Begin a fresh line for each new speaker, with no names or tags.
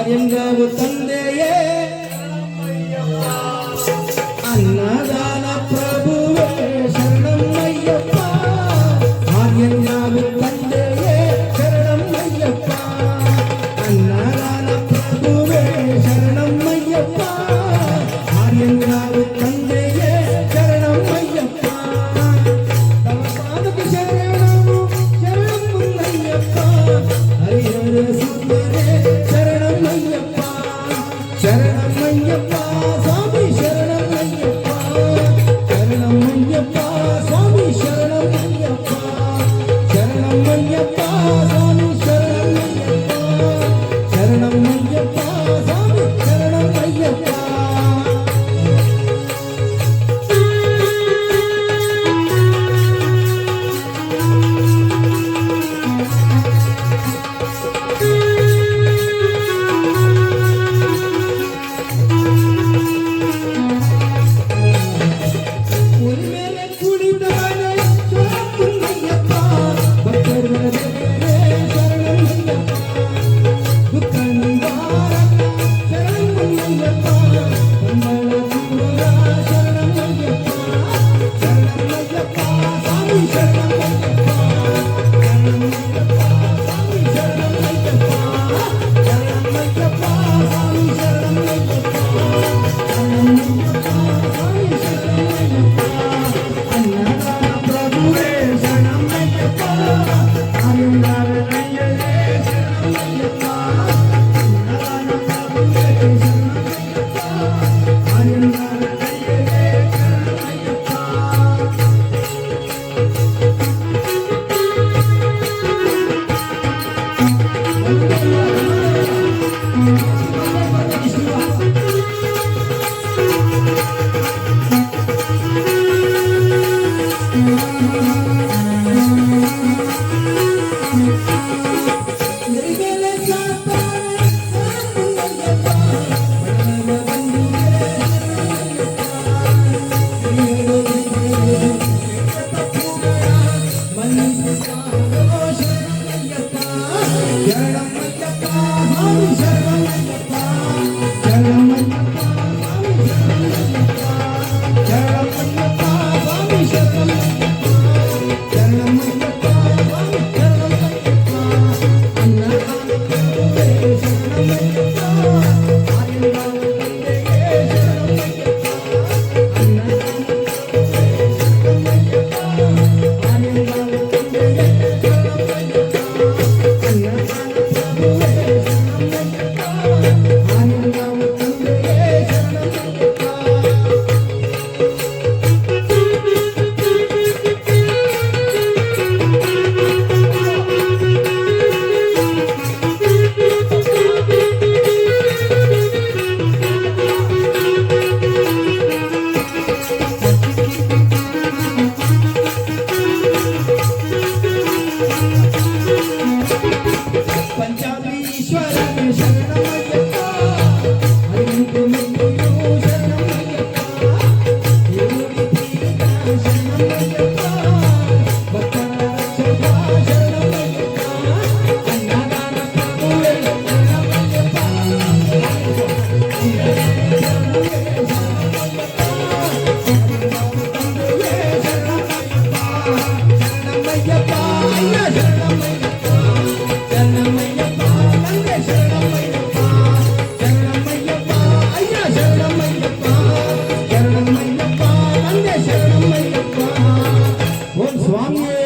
ஆரியங்காவு தந்தையே அன்னதான பிரபுவே சரணம் ஐயப்பா ஆரியங்காவு தந்தையே சரணம் ஐயப்பா அன்னதான பிரபுவே சரணம் ஐயப்பா ஆரியங்காவு தந்தையே சரணம் ஐயப்பா தவ பாதக்கு சரணம் சரணம் ஐயப்பா ஹரிஹர சுந்தரே சரணம் ஐயப்பா சரணம் ஐயப்பா சாமி சரணம் ஐயப்பா சரணம் ஐயப்பா சாமி சரணம் ஐயப்பா சரணம் ஐயப்பா சாமி சரணம் ஐயப்பா சரணம் ஐயப்பா சாமி சரணம் ஐயப்பா
स्वामी